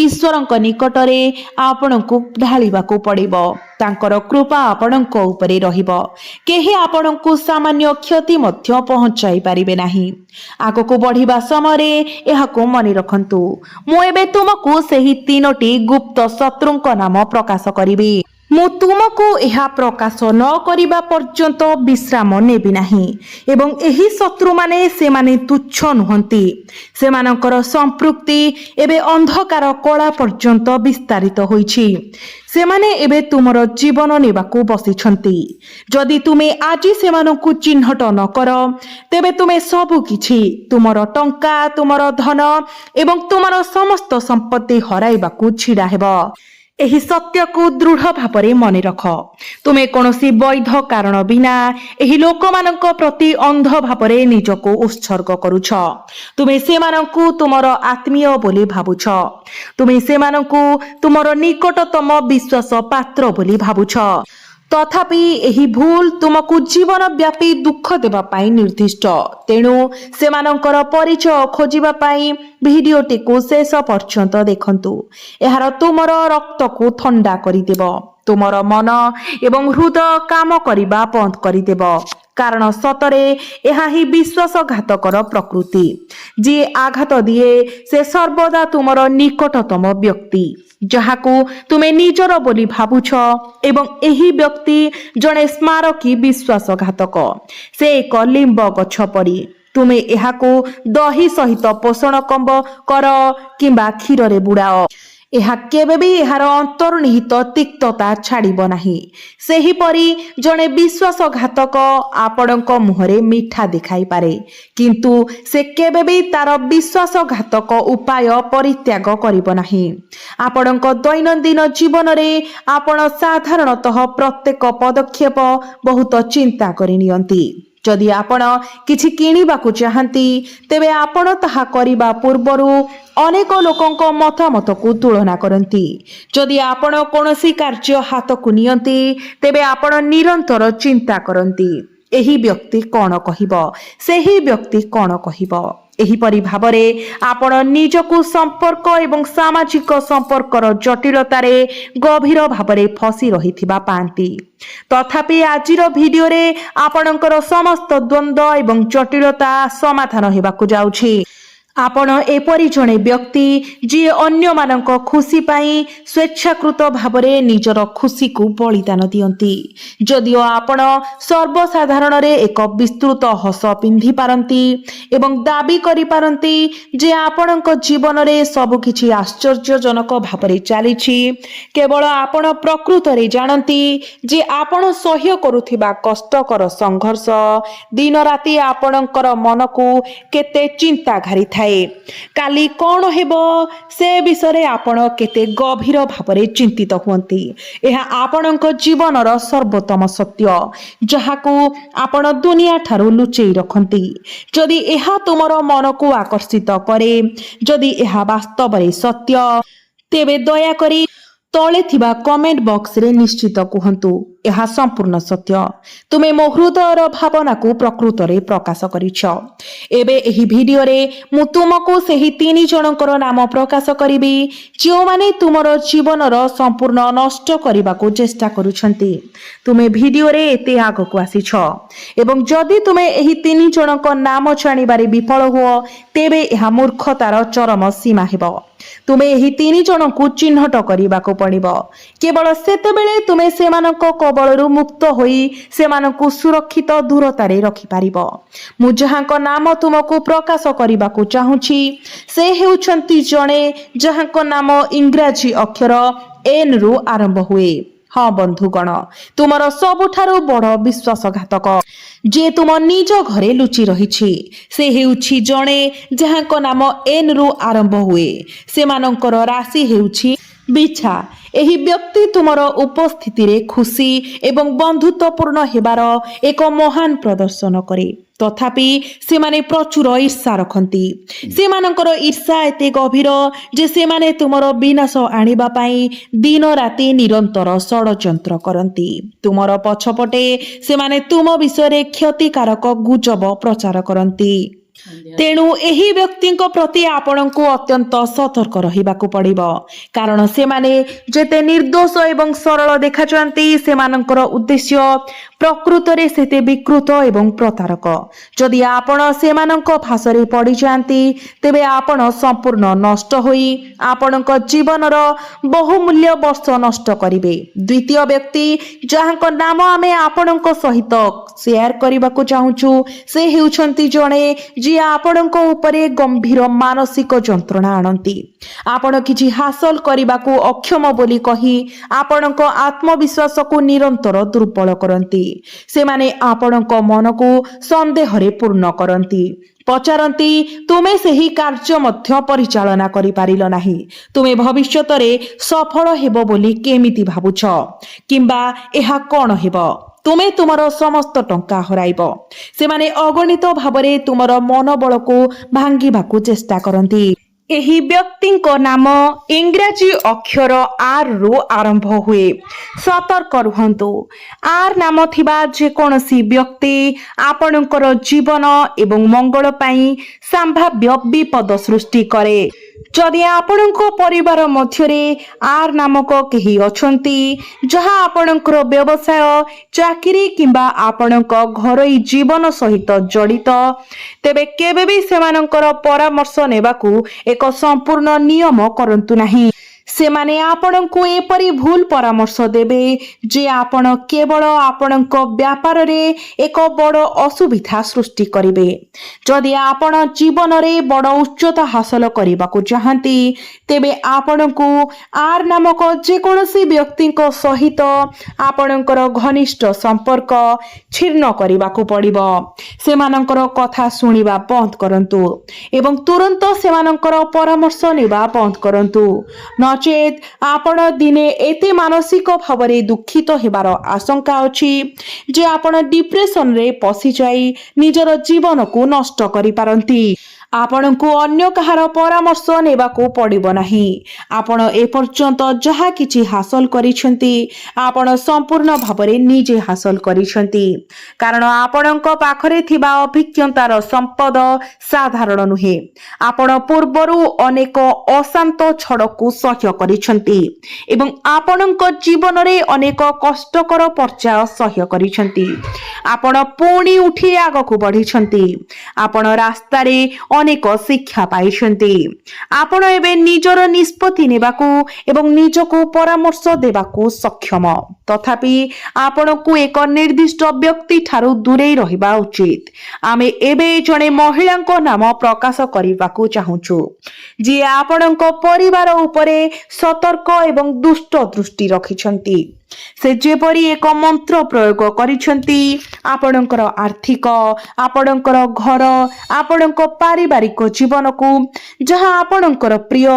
ଈଶ୍ୱରଙ୍କ ନିକଟରେ ଆପଣଙ୍କୁ ଢାଳିବାକୁ ପଡ଼ିବ। ତାଙ୍କର କୃପା ଆପଣଙ୍କ ଉପରେ ରହିବ। କେହି ଆପଣଙ୍କୁ ସାମାନ୍ୟ କ୍ଷତି ମଧ୍ୟ ପହଞ୍ଚାଇ ପାରିବେ ନାହିଁ। ଆଗକୁ ବଢ଼ିବା ସମୟରେ ଏହାକୁ ମନେ ରଖନ୍ତୁ। ମୁଁ ଏବେ ତୁମକୁ ସେହି ତିନୋଟି ଗୁପ୍ତ ଶତ୍ରୁଙ୍କ ନାମ ପ୍ରକାଶ କରିବି। ମୁଁ ତୁମକୁ ଏହା ପ୍ରକାଶ ନ କରିବା ପର୍ଯ୍ୟନ୍ତ ବିଶ୍ରାମ ନେବି ନାହିଁ। ଏବଂ ଏହି ଶତ୍ରୁମାନେ ସେମାନେ ତୁଚ୍ଛ ନୁହନ୍ତି। ସେମାନଙ୍କର ସମ୍ପୃକ୍ତି ଏବେ ଅନ୍ଧକାର କଳା ପର୍ଯ୍ୟନ୍ତ ବିସ୍ତାରିତ ହୋଇଛି। ସେମାନେ ଏବେ ତୁମର ଜୀବନ ନେବାକୁ ବସିଛନ୍ତି। ଯଦି ତୁମେ ଆଜି ସେମାନଙ୍କୁ ଚିହ୍ନଟ ନ କର, ତେବେ ତୁମେ ସବୁ କିଛି, ତୁମର ଟଙ୍କା, ତୁମର ଧନ ଏବଂ ତୁମର ସମସ୍ତ ସମ୍ପତ୍ତି ହରାଇବାକୁ ଛିଡ଼ା ହେବ। ଏହି ସତ୍ୟକୁ ଦୃଢ଼ ଭାବରେ ମନେ ରଖ। ତୁମେ କୌଣସି ବୈଧ କାରଣ ବିନା ଏହି ଲୋକମାନଙ୍କ ପ୍ରତି ଅନ୍ଧ ଭାବରେ ନିଜକୁ ଉତ୍ସର୍ଗ କରୁଛ। ତୁମେ ସେମାନଙ୍କୁ ତୁମର ଆତ୍ମୀୟ ବୋଲି ଭାବୁଛ। ତୁମେ ସେମାନଙ୍କୁ ତୁମର ନିକଟତମ ବିଶ୍ୱାସ ପାତ୍ର ବୋଲି ଭାବୁଛ। ତଥାପି ଏହି ଭୁଲ ତୁମକୁ ଜୀବନ ବ୍ୟାପୀ ଦୁଃଖ ଦେବା ପାଇଁ ନିର୍ଦ୍ଦିଷ୍ଟ। ତେଣୁ ସେମାନଙ୍କର ପରିଚୟ ଖୋଜିବା ପାଇଁ ଭିଡିଓଟିକୁ ଶେଷ ପର୍ଯ୍ୟନ୍ତ ଦେଖନ୍ତୁ। ଏହାର ତୁମର ରକ୍ତକୁ ଥଣ୍ଡା କରିଦେବ, ତୁମର ମନ ଏବଂ ହୃଦୟ କାମ କରିବା ବନ୍ଦ କରିଦେବ, କାରଣ ସତରେ ଏହା ହିଁ ବିଶ୍ୱାସଘାତକର ପ୍ରକୃତି। ଯିଏ ଆଘାତ ଦିଏ ସେ ସର୍ବଦା ତୁମର ନିକଟତମ ବ୍ୟକ୍ତି, ଯାହାକୁ ତୁମେ ନିଜର ବୋଲି ଭାବୁଛ, ଏବଂ ଏହି ବ୍ୟକ୍ତି ଜଣେ ସ୍ମାରକୀ ବିଶ୍ୱାସଘାତକ। ସେ ଏକ ଲିମ୍ବ ଗଛ ପରି। ତୁମେ ଏହାକୁ ଦହି ସହିତ ପୋଷଣ କର କିମ୍ବା କ୍ଷୀରରେ ବୁଡ଼ାଅ। ଏହା କେବେ ବି ଏହାର ଅନ୍ତର୍ନିହିତ ତିକ୍ତତା ଛାଡ଼ିବ ନାହିଁ। ସେହିପରି ଜଣେ ବିଶ୍ୱାସଘାତକ ଆପଣଙ୍କ ମୁହଁରେ ମିଠା ଦେଖାଇପାରେ, କିନ୍ତୁ ସେ କେବେ ବି ତାର ବିଶ୍ୱାସଘାତକ ଉପାୟ ପରିତ୍ୟାଗ କରିବ ନାହିଁ। ଆପଣଙ୍କ ଦୈନନ୍ଦିନ ଜୀବନରେ ଆପଣ ସାଧାରଣତଃ ପ୍ରତ୍ୟେକ ପଦକ୍ଷେପ ବହୁତ ଚିନ୍ତା କରି ନିଅନ୍ତି। ଯଦି ଆପଣ କିଛି କିଣିବାକୁ ଚାହାନ୍ତି, ତେବେ ଆପଣ ତାହା କରିବା ପୂର୍ବରୁ ଅନେକ ଲୋକଙ୍କ ମତାମତକୁ ତୁଳନା କରନ୍ତି। ଯଦି ଆପଣ କୌଣସି କାର୍ଯ୍ୟ ହାତକୁ ନିଅନ୍ତି, ତେବେ ଆପଣ ନିରନ୍ତର ଚିନ୍ତା କରନ୍ତି, ଏହି ବ୍ୟକ୍ତି କ'ଣ କହିବ, ସେହି ବ୍ୟକ୍ତି କ'ଣ କହିବ। ଏହିପରି ଭାବରେ ଆପଣ ନିଜକୁ ସମ୍ପର୍କ ଏବଂ ସାମାଜିକ ସମ୍ପର୍କର ଜଟିଳତାରେ ଗଭୀର ଭାବରେ ଫସି ରହିଥିବା ପାଆନ୍ତି। ତଥାପି ଆଜିର ଭିଡିଓରେ ଆପଣଙ୍କର ସମସ୍ତ ଦ୍ୱନ୍ଦ୍ୱ ଏବଂ ଜଟିଳତା ସମାଧାନ ହେବାକୁ ଯାଉଛି। ଆପଣ ଏପରି ଜଣେ ବ୍ୟକ୍ତି ଯିଏ ଅନ୍ୟମାନଙ୍କ ଖୁସି ପାଇଁ ସ୍ୱେଚ୍ଛାକୃତ ଭାବରେ ନିଜର ଖୁସିକୁ ବଳିଦାନ ଦିଅନ୍ତି। ଯଦିଓ ଆପଣ ସର୍ବସାଧାରଣରେ ଏକ ବିସ୍ତୃତ ହସ ପିନ୍ଧି ପାରନ୍ତି ଏବଂ ଦାବି କରିପାରନ୍ତି ଯେ ଆପଣଙ୍କ ଜୀବନରେ ସବୁକିଛି ଆଶ୍ଚର୍ଯ୍ୟଜନକ ଭାବରେ ଚାଲିଛି, କେବଳ ଆପଣ ପ୍ରକୃତରେ ଜାଣନ୍ତି ଯେ ଆପଣ ସହ୍ୟ କରୁଥିବା କଷ୍ଟକର ସଂଘର୍ଷ ଦିନରାତି ଆପଣଙ୍କର ମନକୁ କେତେ ଚିନ୍ତା ଘାରିଥାଏ। କାଲି କ'ଣ ହେବ ସେ ବିଷୟରେ ଆପଣ କେତେ ଗଭୀର ଭାବରେ ଚିନ୍ତିତ ହୁଅନ୍ତି। ଏହା ଆପଣଙ୍କ ଜୀବନର ସର୍ବୋତ୍ତମ ସତ୍ୟ, ଯାହାକୁ ଆପଣ ଦୁନିଆ ଠାରୁ ଲୁଚେଇ ରଖନ୍ତି। ଯଦି ଏହା ତୁମର ମନକୁ ଆକର୍ଷିତ କରେ, ଯଦି ଏହା ବାସ୍ତବରେ ସତ୍ୟ, ତେବେ ଦୟାକରି ତଳେ ଥିବା କମେଣ୍ଟ ବକ୍ସରେ ନିଶ୍ଚିତ କୁହନ୍ତୁ, ଏହା ସମ୍ପୂର୍ଣ୍ଣ ସତ୍ୟ। ତୁମେ ମୋ ହୃଦୟର ଭାବନାକୁ ପ୍ରକୃତରେ ପ୍ରକାଶ କରିଛ। ଏବେ ଏହି ଭିଡିଓରେ ମୁଁ ତୁମକୁ ସେହି 3 ଜଣଙ୍କର ନାମ ପ୍ରକାଶ କରିବି, ଯେଉଁମାନେ ତୁମର ଜୀବନର ସମ୍ପୂର୍ଣ୍ଣ ନଷ୍ଟ କରିବାକୁ ଚେଷ୍ଟା କରୁଛନ୍ତି। ତୁମେ ଭିଡିଓରେ ଏତେ ଆଗକୁ ଆସିଛ ଏବଂ ଯଦି ତୁମେ ଏହି 3 ଜଣଙ୍କ ନାମ ଜାଣିବାରେ ବିଫଳ ହୁଅ, ତେବେ ଏହା ମୂର୍ଖତାର ଚରମ ସୀମା ହେବ। ତୁମେ ଏହି 3 ଜଣଙ୍କୁ ଚିହ୍ନଟ କରିବାକୁ ପଡ଼ିବ। କେବଳ ସେତେବେଳେ ତୁମେ ସେମାନଙ୍କ କବଳରୁ ମୁକ୍ତ ହୋଇ ସେମାନଙ୍କୁ ସୁରକ୍ଷିତ ଦୂରତାରେ ରଖିପାରିବ। ମୁଁ ଯାହାଙ୍କ ନାମ ତୁମକୁ ପ୍ରକାଶ କରିବାକୁ ଚାହୁଁଛି, ସେ ହେଉଛନ୍ତି ଜଣେ ଯାହାଙ୍କ ନାମ ଇଂରାଜୀ ଅକ୍ଷର N ରୁ ଆରମ୍ଭ ହୁଏ। ହଁ ବନ୍ଧୁଗଣ, ତୁମର ସବୁଠାରୁ ବଡ଼ ବିଶ୍ୱାସଘାତକ ଯିଏ ତୁମ ନିଜ ଘରେ ଲୁଚି ରହିଛି, ସେ ହେଉଛି ଜଣେ ଯାହାଙ୍କ ନାମ N ରୁ ଆରମ୍ଭ ହୁଏ। ସେମାନଙ୍କର ରାଶି ହେଉଛି ବିଛା। ଏହି ବ୍ୟକ୍ତି ତୁମର ଉପସ୍ଥିତିରେ ଖୁସି ଏବଂ ବନ୍ଧୁତ୍ୱପୂର୍ଣ୍ଣ ହେବାର ଏକ ମହାନ ପ୍ରଦର୍ଶନ କରେ। ତଥାପି ସେମାନେ ପ୍ରଚୁର ଈର୍ଷା ରଖନ୍ତି। ସେମାନଙ୍କର ଈର୍ଷା ଏତେ ଗଭୀର ଯେ ସେମାନେ ତୁମର ବିନାଶ ଆଣିବା ପାଇଁ ଦିନ ରାତି ନିରନ୍ତର ଷଡ଼ଯନ୍ତ୍ର କରନ୍ତି। ତୁମର ପଛପଟେ ସେମାନେ ତୁମ ବିଷୟରେ କ୍ଷତିକାରକ ଗୁଜବ ପ୍ରଚାର କରନ୍ତି। ତେଣୁ ଏହି ବ୍ୟକ୍ତିଙ୍କ ପ୍ରତି ଆପଣଙ୍କୁ ଅତ୍ୟନ୍ତ ସତର୍କ ରହିବାକୁ ପଡ଼ିବ, କାରଣ ସେମାନେ ଯେତେ ନିର୍ଦ୍ଦୋଷ ଏବଂ ସରଳ ଦେଖାଯାଆନ୍ତି, ସେମାନଙ୍କର ଉଦ୍ଦେଶ୍ୟ ପ୍ରକୃତରେ ସେତେ ବିକୃତ ଏବଂ ପ୍ରତାରକ। ଯଦି ଆପଣ ସେମାନଙ୍କ ଫାଶରେ ପଡ଼ିଯାଆନ୍ତି, ତେବେ ଆପଣ ସମ୍ପୂର୍ଣ୍ଣ ନଷ୍ଟ ହୋଇ ଆପଣଙ୍କ ଜୀବନର ବହୁମୂଲ୍ୟ ବର୍ଷ ନଷ୍ଟ କରିବେ। ଦ୍ୱିତୀୟ ବ୍ୟକ୍ତି ଯାହାଙ୍କ ନାମ ଆମେ ଆପଣଙ୍କ ସହିତ ସେୟାର କରିବାକୁ ଚାହୁଁଛୁ, ସେ ହେଉଛନ୍ତି ଜଣେ ଯିଏ ଆପଣଙ୍କ ଉପରେ ଗମ୍ଭୀର ମାନସିକ ଯନ୍ତ୍ରଣା ଆଣନ୍ତି। ଆପଣ କିଛି ହାସଲ କରିବାକୁ ଅକ୍ଷମ ବୋଲି କହି ଆପଣଙ୍କ ଆତ୍ମବିଶ୍ୱାସକୁ ନିରନ୍ତର ଦୁର୍ବଳ କରନ୍ତି। ସେମାନେ ଆପଣଙ୍କ ମନକୁ ସନ୍ଦେହରେ ପୂର୍ଣ୍ଣ କରନ୍ତି, ପଚାରନ୍ତି ତୁମେ ସେହି କାର୍ଯ୍ୟ ମଧ୍ୟ ପରିଚାଳନା କରିପାରିଲ ନାହିଁ, ତୁମେ ଭବିଷ୍ୟତରେ ସଫଳ ହେବ ବୋଲି କେମିତି ଭାବୁଛ, କିମ୍ବା ଏହା କ'ଣ ହେବ, ତୁମେ ତୁମର ସମସ୍ତ ଟଙ୍କା ହରାଇବ। ସେମାନେ ଅଗଣିତ ଭାବରେ ତୁମର ମନୋବଳକୁ ଭାଙ୍ଗିବାକୁ ଚେଷ୍ଟା କରନ୍ତି। ଏହି ବ୍ୟକ୍ତିଙ୍କ ନାମ ଇଂରାଜୀ ଅକ୍ଷର R ରୁ ଆରମ୍ଭ ହୁଏ। ସତର୍କ ରୁହନ୍ତୁ, R ନାମ ଥିବା ଯେକୌଣସି ବ୍ୟକ୍ତି ଆପଣଙ୍କର ଜୀବନ ଏବଂ ମଙ୍ଗଳ ପାଇଁ ସମ୍ଭାବ୍ୟ ବିପଦ ସୃଷ୍ଟି କରେ। ଯଦି ଆପଣଙ୍କ ପରିବାର ମଧ୍ୟରେ R ନାମକ କେହି ଅଛନ୍ତି, ଯାହା ଆପଣଙ୍କର ବ୍ୟବସାୟ, ଚାକିରି କିମ୍ବା ଆପଣଙ୍କ ଘରୋଇ ଜୀବନ ସହିତ ଜଡ଼ିତ, ତେବେ କେବେ ବି ସେମାନଙ୍କର ପରାମର୍ଶ ନେବାକୁ ଏକ ସମ୍ପୂର୍ଣ୍ଣ ନିୟମ କରନ୍ତୁ ନାହିଁ। सेमाने आपणको एपरी भूल परामर्श देबे जे आपण केवल आपणको व्यापार रे एक बड़ असुविधा सृष्टि करिवे। जदि आपण जीवन रे बड़ उच्चता हासिल करबा को चाहंती तेबे आपणको आर नामक जे कोनोसी व्यक्ति को सहित आपणकर घनिष्ठ संपर्क छिन्न करबा को पड़िबो। सेमानकर कथा सुनिबा बंद करंतु एवं तुरंत सेमानकर परामर्श नेबा बंद करंतु। नचेत आपण दिने एते मानसिक भावरे दुखित हेबार आशंका अछि जे आपण डिप्रेशन रे पसी जाई निजर जीवन को नष्ट करि पारंती। आपणको अन्य कहार परामर्श नेबाको पड़िबो नाही। आपण ए पर्यंत जहा किछि हासिल करिसेंती आपण संपूर्ण भावरे निजे हासिल करिसेंती, कारण आपणको पाखरे थिबा अभिज्ञतार संपद साधारण नुहे। आपण पूर्वरु अनेक अशांत छड़को सह्य करिसेंती एवं आपणको जीवन रे अनेक कष्टकर पर्याय सह्य करिसेंती। आपण पुणी उठी आगको बढ़िसेंती। आपण रास्ता रे अनेक शिक्षा पाइछन्ति। आपण एबे निजर निष्पत्ति नेबाकू एवं निजको परामर्श देबाकू सक्षम, तथापि आपणको एक निर्दिष्ट व्यक्ति ठारू दूरे रहिबा उचित। आमे एबे जणे महिलाको नाम प्रकाश करिबाकू चाहुछु जे आपणको परिवार उपरे सतर्क एवं दुष्ट दृष्टि रखिछन्ति। से जेपरी एक मंत्र प्रयोग करिछन्ति आपणकर आर्थिक, आपणकर घर, आपणको पारिवारिक जीवन को जहाँ आपणकर प्रिय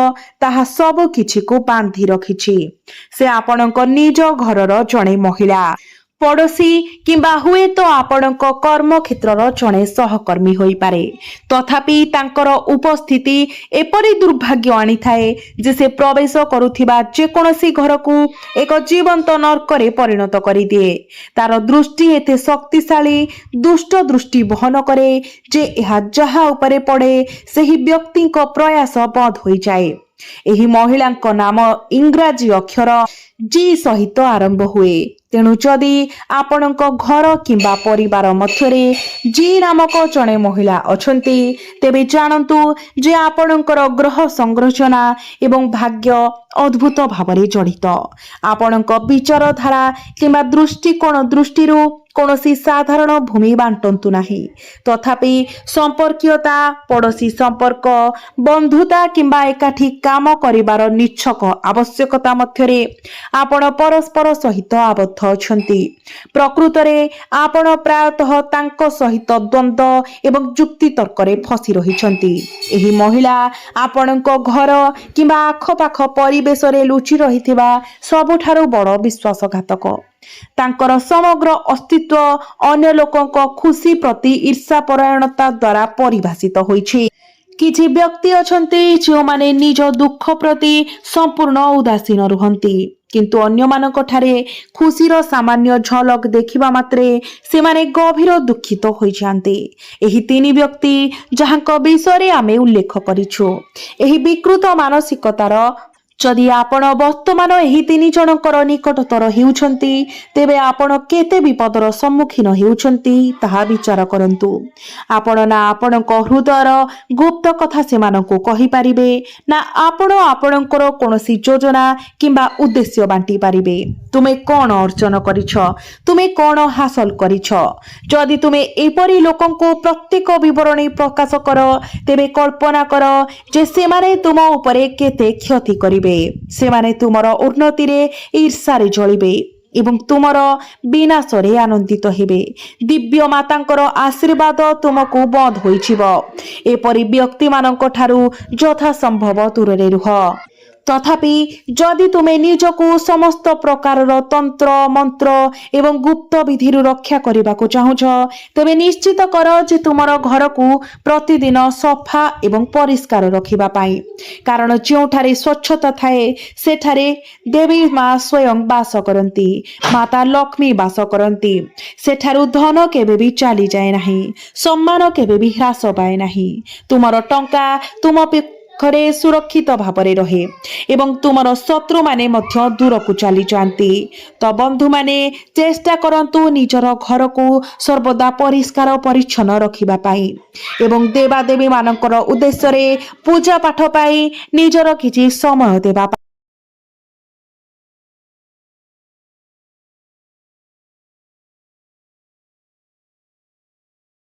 ताहा सब किछि को बांधी रखिछि। से आपणको निज घरर जणे महिला, पड़ोशी किंबा हुए तो आपणको कर्म क्षेत्रर जणे सहकर्मी होई पारे, तथापि तांकर उपस्थिति एपरी दुर्भाग्य आनी थाए जे से प्रवेश करुथिबा जे कोनोसी घर को एक जीवंत नरकरे परिणत करि दिए। तार दृष्टि एते शक्तिशाली दुष्ट दृष्टि बहन करे जे एहा जहा उपरे पड़े सेही व्यक्तिको प्रयास बंद होई जाए। एही महिलांको नाम इंग्राजी अक्षर जी सहित आरंभ हुए। तेणु जदि आपणको घर किंबा परिवार मध्यरे जी नामक जणे महिला अछंती तेबे जानंतु जे आपणकर ग्रह संरचना एवं भाग्य अद्भुत भावरे जड़ित। आपणको विचारधारा किंबा दृष्टिकोण दृष्टिरू कौनसी साधारण भूमि बांटंतु नाही। तथापि संपर्कीयता, पड़ोशी संपर्क, बंधुता किंबा एकाठी काम करिबार निच्छक आवश्यकता मध्यरे आपण परस्पर सहित आबद्ध अछंती। प्रकृतरे आपण प्रायतः तांको सहित द्वंद्व एवं जुक्ति तर्करे फसी रहिछंती। एही महिला आपणको घर किंबा आखपाख परिवेश रे लुचि रहिथिबा सबुठारु बड़ विश्वासघातक। तांकर समग्र अस्तित्व अन्य लोकंको खुशी प्रति ईर्षापरायणता द्वारा परिभाषित होइछि। किछि व्यक्ति अछंती जो माने निज दुख प्रति संपूर्ण उदासीन रुहंती, किंतु अन्य मानक ठारे खुशीर सामान्य झलक देखिबा मात्रे से माने गभीर दुखित होई जांते। एही तीन व्यक्ति जहांको विषय आमे उल्लेख करिछु। एही विकृत मानसिकतार जदि आपण वर्तमान एही तीन जनकर निकटतर हेउछंती तेबे आपण केते विपदर सम्मुखीन हेउछंती ताहा विचार करंतु। आपण ना आपणको हृदयर गुप्त कथा सेमानंको कहि पारिबे, ना आपण आपणकर कोनोसी योजना किंबा उद्देश्य बांटी पारिबे। तुमे कोन अर्जन करिछ, तुमे कोन हासिल करिछ। जदि तुमे एपरी लोकंको प्रत्येक विवरणी प्रकाश कर तेबे कल्पना कर जे सेमाने तुम उपरे केते क्षति करिबे। सेमाने तुमर उन्नति रे ईर्षा रे जळिबे एवं तुमर विनाश रे आनंदित हेबे। दिव्य मातांकर आशीर्वाद तुमको बंद होइछिबो। एपरी व्यक्ति मानक ठारू यथा संभव दूर रे रुह। तथापि जदि तुमे निजको समस्त प्रकारर तंत्र मंत्र एवं गुप्त विधि रक्षा करने को चाहुछ तेबे निश्चित कर जे तुमर घर को प्रतिदिन सफा एवं परिष्कार रखिबा पाई, कारण जोठारे स्वच्छता थाए सेठारे देवी माँ स्वयं वास करती, माता लक्ष्मी वास करती। सेठारु धन केबे भी चली जाए नहीं, सम्मान केबे भी ह्रास पाए नहीं। तुमर टंका तुम घरे सुरक्षित भावरे रहे एवं तुमर शत्रु माने मध्य दूर को चली जाती। तो बंधु माने चेष्टा करंतु निजर घर को सर्वदा परिष्कार परिच्छन्न रखिबा पाई एवं देवादेवी मानकर उद्देश्य रे पूजा पाठ पाई निजर किछि समय देबा।